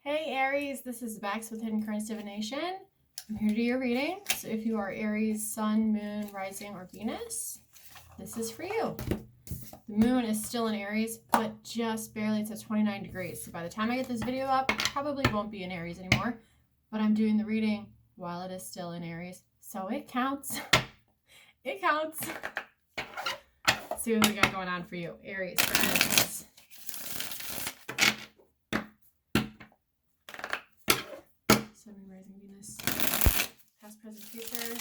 Hey Aries, this is Bex with Hidden Currents Divination. I'm here to do your reading. So if you are Aries, Sun, Moon, Rising, or Venus, this is for you. The moon is still in Aries, but just barely. It's at 29 degrees. So by the time I get this video up, it probably won't be in Aries anymore. But I'm doing the reading while it is still in Aries. So it counts. It counts. Let's see what we got going on for you, Aries friends. Sun, Moon, Rising, Venus. Past, present, future.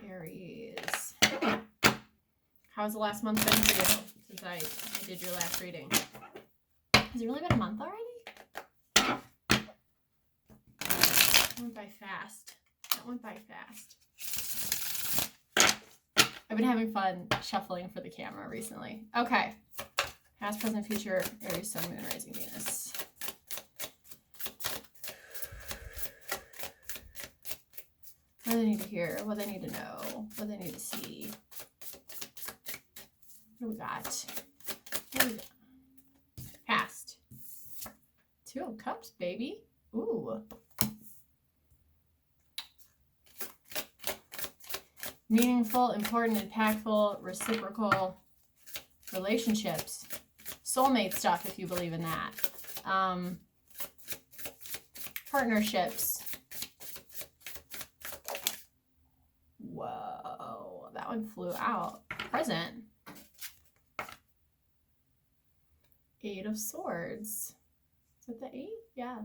Aries. How's the last month been for you since I did your last reading? Has it really been a month already? That went by fast. That went by fast. I've been having fun shuffling for the camera recently. Okay. Past, present, future, Aries, Sun, Moon, Rising, Venus. What do they need to hear? What do they need to know? What do they need to see? What do we got? What do we got? Past. Two of Cups, baby. Ooh. Meaningful, important, impactful, reciprocal relationships. Soulmate stuff, if you believe in that. Partnerships. Whoa, that one flew out. Present. Eight of Swords. Is that the 8? Yeah.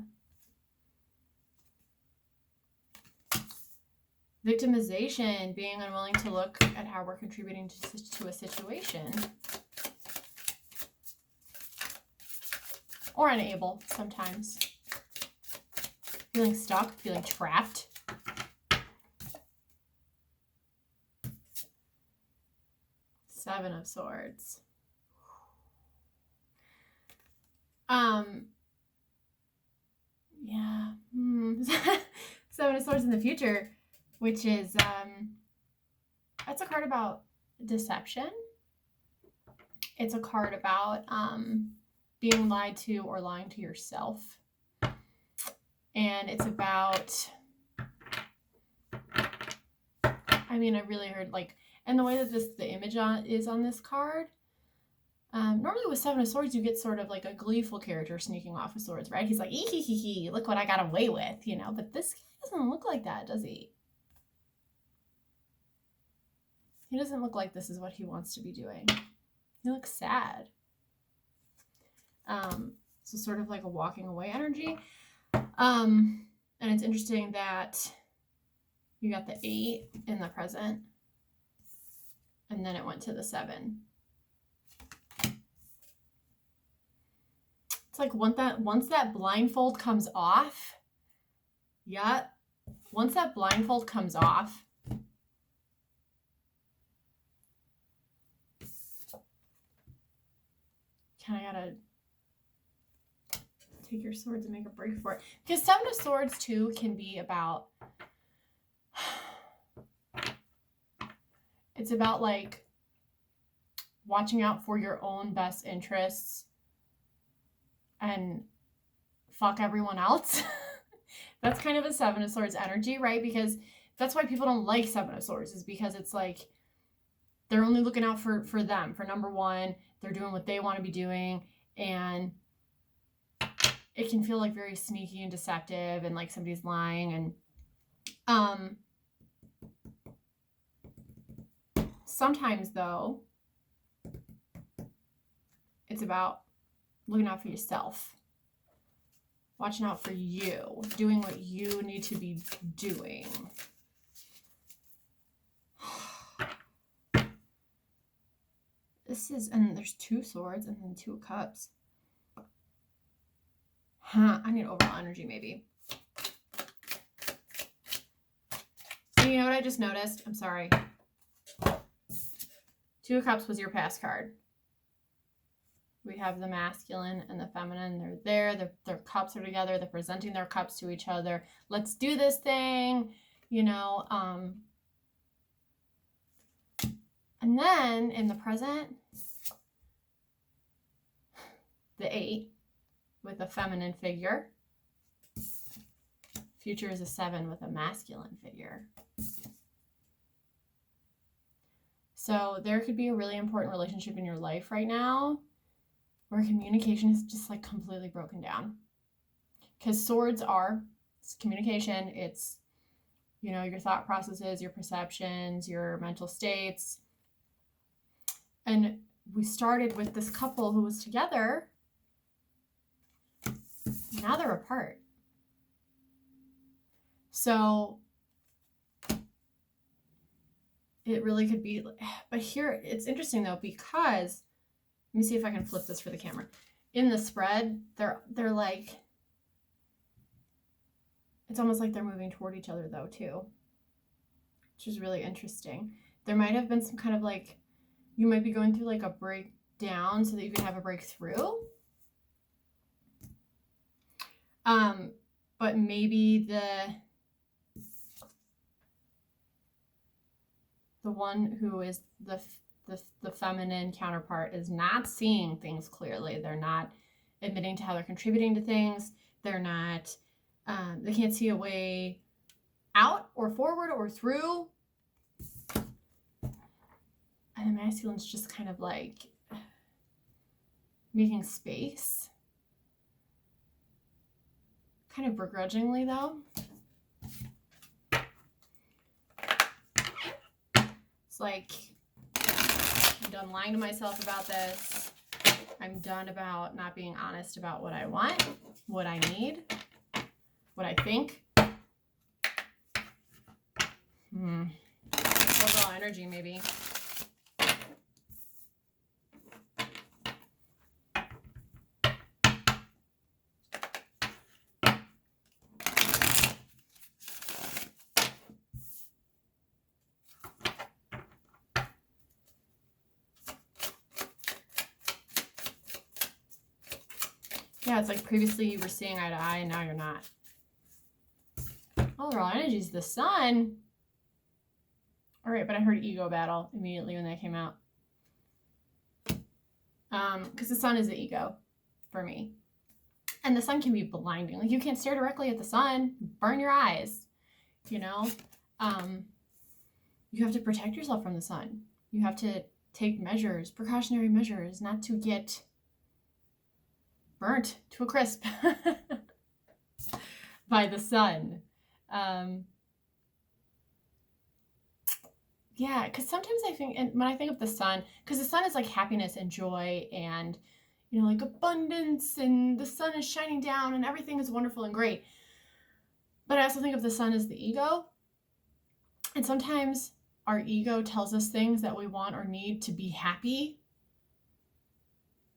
Victimization, being unwilling to look at how we're contributing to a situation. Or unable, sometimes. Feeling stuck, feeling trapped. Seven of Swords. Yeah. Seven of Swords in the future, which is, that's a card about deception. It's a card about, being lied to or lying to yourself. And it's about, I mean, I really heard and the way that the image is on this card, normally with Seven of Swords, you get sort of like a gleeful character sneaking off with swords, right? He's like, ee-hee-hee-hee, look what I got away with, but this guy doesn't look like that, does he? He doesn't look like this is what he wants to be doing. He looks sad. So sort of like a walking away energy. And it's interesting that you got the 8 in the present, and then it went to the 7. It's like once that blindfold comes off, once that blindfold comes off, I gotta take your swords and make a break for it. Because Seven of Swords too can be about, it's about like watching out for your own best interests and fuck everyone else. That's kind of a Seven of Swords energy, right? Because that's why people don't like Seven of Swords, is because it's like they're only looking out for them, for number one. They're doing what they want to be doing, and it can feel like very sneaky and deceptive and like somebody's lying. And sometimes though, it's about looking out for yourself, watching out for you, doing what you need to be doing. This is, and there's 2 swords and then 2 of cups. I need overall energy maybe. You know what I just noticed? I'm sorry. 2 of cups was your past card. We have the masculine and the feminine. They're there. Their cups are together. They're presenting their cups to each other. Let's do this thing, And then in the present, the 8 with a feminine figure. Future is a 7 with a masculine figure. So there could be a really important relationship in your life right now where communication is just like completely broken down. Because swords it's communication. It's, you know, your thought processes, your perceptions, your mental states. And we started with this couple who was together. Now they're apart. So it really could be, but here it's interesting though, because let me see if I can flip this for the camera. In the spread, they're like, it's almost like they're moving toward each other though too, which is really interesting. There might have been some kind of like, you might be going through like a breakdown so that you can have a breakthrough. But maybe the one who is the feminine counterpart is not seeing things clearly. They're not admitting to how they're contributing to things. They're not, they can't see a way out or forward or through. And the masculine's just kind of like making space. Kind of begrudgingly though. It's like, I'm done lying to myself about this. I'm done about not being honest about what I want, what I need, what I think. Overall energy, maybe. Yeah, it's like previously you were seeing eye to eye and now you're not. Overall energy is the sun. All right, but I heard ego battle immediately when that came out. Because the sun is the ego for me. And the sun can be blinding. Like you can't stare directly at the sun, burn your eyes, you know? You have to protect yourself from the sun. You have to take measures, precautionary measures, not to get burnt to a crisp by the sun. Yeah, because sometimes I think, and when I think of the sun, because the sun is like happiness and joy and, you know, like abundance, and the sun is shining down and everything is wonderful and great. But I also think of the sun as the ego. And sometimes our ego tells us things that we want or need to be happy.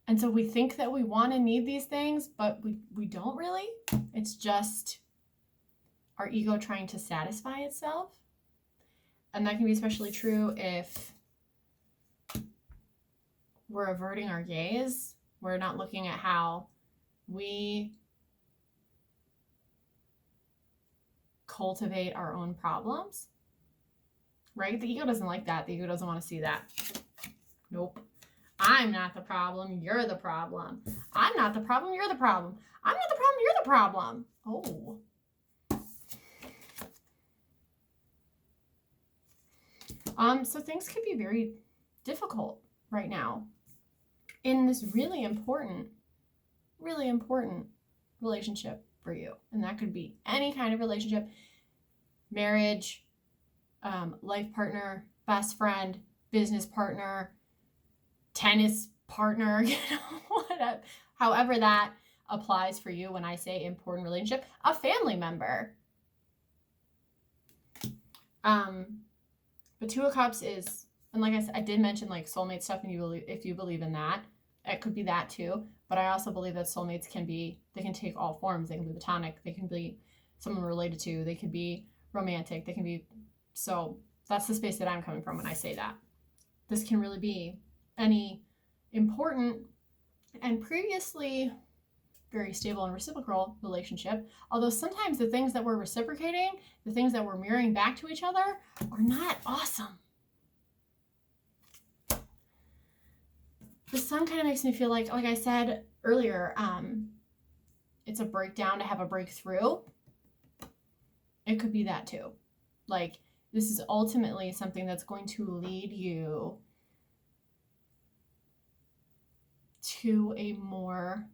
And so we think that we want and need these things, but we don't really. It's just our ego trying to satisfy itself. And that can be especially true if we're averting our gaze. We're not looking at how we cultivate our own problems, right? The ego doesn't like that. The ego doesn't want to see that. Nope. I'm not the problem. You're the problem. I'm not the problem. You're the problem. I'm not the problem. You're the problem. Oh. So things could be very difficult right now in this really important relationship for you. And that could be any kind of relationship, marriage, life partner, best friend, business partner, tennis partner, you know, whatever, however that applies for you when I say important relationship, a family member. But Two of Cups is, and like I said, I did mention like soulmate stuff, and if you believe in that, it could be that too. But I also believe that soulmates they can take all forms. They can be platonic, they can be someone related to, they can be romantic, they can be, so that's the space that I'm coming from when I say that. This can really be any important and previously very stable and reciprocal relationship. Although sometimes the things that we're reciprocating, the things that we're mirroring back to each other are not awesome. The Sun kind of makes me feel like I said earlier, it's a breakdown to have a breakthrough. It could be that too. Like, this is ultimately something that's going to lead you to a more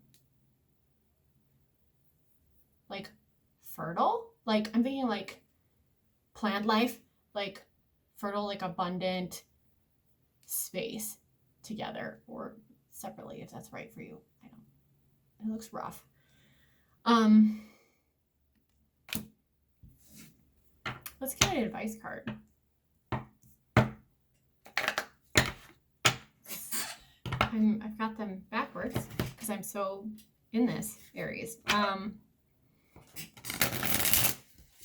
like fertile, like I'm thinking like planned life, like fertile, like abundant space together or separately, if that's right for you. I don't, it looks rough. Let's get an advice card. I've got them backwards because I'm so in this, Aries. And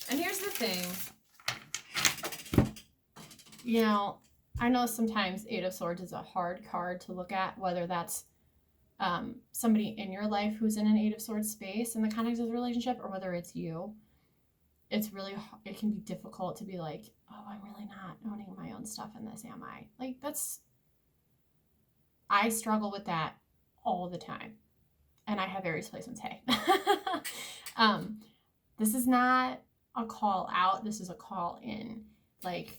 here's the thing. You know, I know sometimes Eight of Swords is a hard card to look at, whether that's somebody in your life who's in an Eight of Swords space in the context of the relationship, or whether it's you. It's really, it can be difficult to be like, oh, I'm really not owning my own stuff in this, am I? Like, I struggle with that all the time. And I have Aries placements, hey. This is not a call out. This is a call in. Like,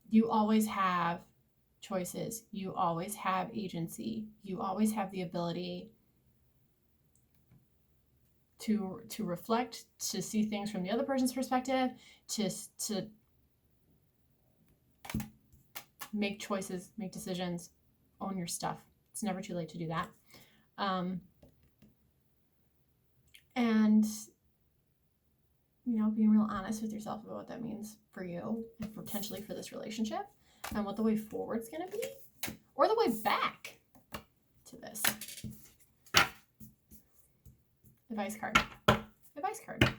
you always have choices. You always have agency. You always have the ability to reflect, to see things from the other person's perspective, to make choices, make decisions, own your stuff. It's never too late to do that. And, you know, being real honest with yourself about what that means for you and potentially for this relationship, and what the way forward's going to be, or the way back to this. Advice card. Advice card.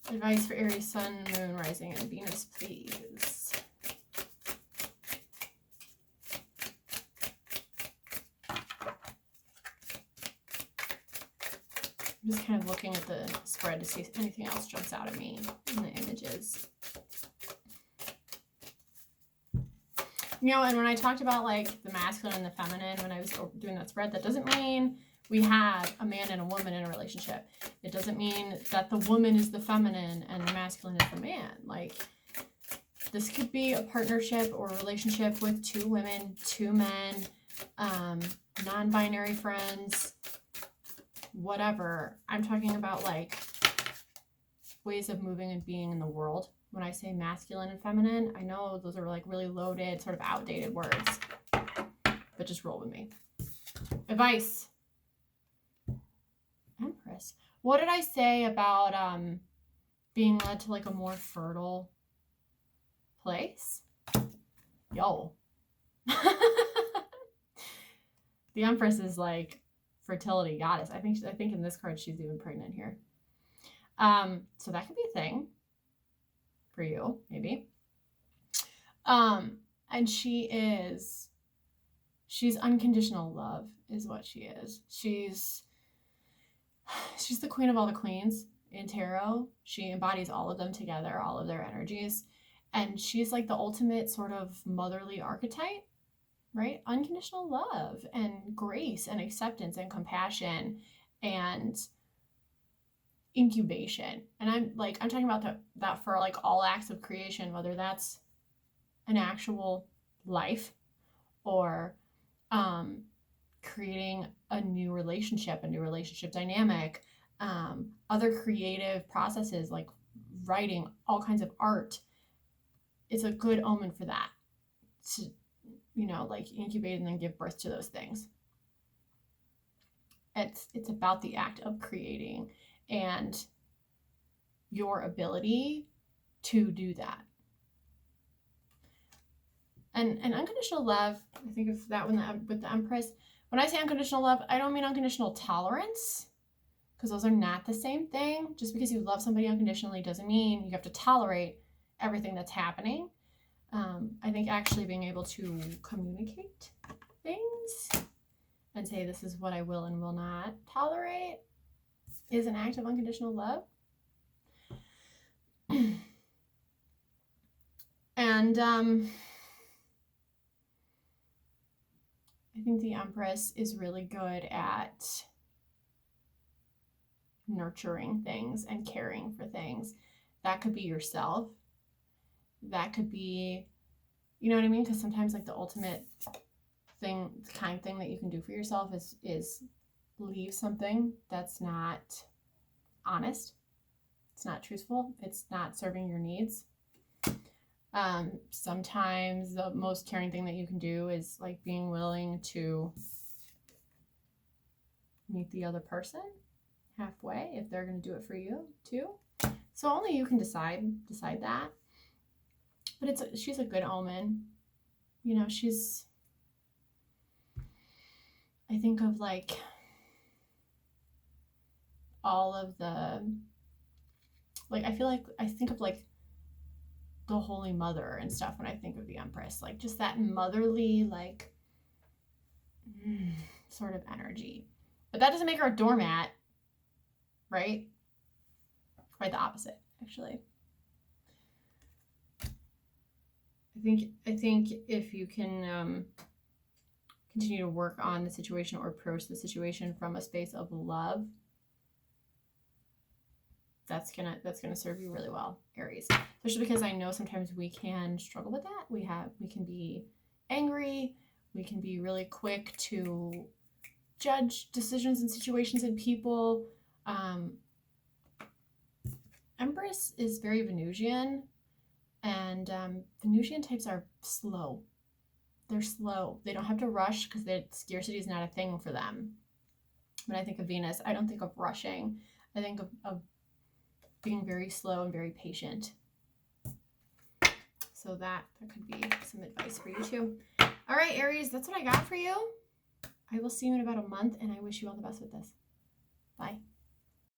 Advice for Aries, Sun, Moon, Rising, and Venus, please. I'm just kind of looking at the spread to see if anything else jumps out at me in the images. You know, and when I talked about like the masculine and the feminine when I was doing that spread, that doesn't mean we have a man and a woman in a relationship. It doesn't mean that the woman is the feminine and the masculine is the man. Like, this could be a partnership or a relationship with two women, two men, non-binary friends, whatever. I'm talking about like ways of moving and being in the world. When I say masculine and feminine, I know those are like really loaded, sort of outdated words, but just roll with me. Advice. Empress. What did I say about being led to like a more fertile place? Yo. The Empress is like fertility goddess. I think in this card she's even pregnant here. So that could be a thing for you, maybe. And she's unconditional love is what she is. She's the queen of all the queens in tarot. She embodies all of them together, all of their energies. And she's like the ultimate sort of motherly archetype, right? Unconditional love and grace and acceptance and compassion and incubation. And I'm talking about that for like all acts of creation, whether that's an actual life or creating a new relationship dynamic, other creative processes like writing, all kinds of art. It's a good omen for that, to, you know, like incubate and then give birth to those things. It's about the act of creating and your ability to do that. And unconditional love, I think of that one with the Empress. When I say unconditional love, I don't mean unconditional tolerance, because those are not the same thing. Just because you love somebody unconditionally doesn't mean you have to tolerate everything that's happening. I think actually being able to communicate things and say this is what I will and will not tolerate is an act of unconditional love. And I think the Empress is really good at nurturing things and caring for things. That could be yourself. That could be, you know what I mean? Because sometimes like the ultimate thing, kind thing that you can do for yourself is leave something that's not honest. It's not truthful. It's not serving your needs. Sometimes the most caring thing that you can do is like being willing to meet the other person halfway if they're going to do it for you too. So only you can decide that. But she's a good omen. You know, I think of like all of the, like, I think of like the Holy Mother and stuff when I think of the Empress, like just that motherly, like sort of energy. But that doesn't make her a doormat, right? Quite the opposite, actually. I think if you can continue to work on the situation or approach the situation from a space of love, that's gonna serve you really well, Aries. Especially because I know sometimes we can struggle with that. We can be angry. We can be really quick to judge decisions and situations and people. Empress is very Venusian, and Venusian types are slow. They're slow. They don't have to rush because scarcity is not a thing for them. When I think of Venus, I don't think of rushing. I think of being very slow and very patient. So that could be some advice for you too. All right, Aries, that's what I got for you. I will see you in about a month, and I wish you all the best with this. Bye.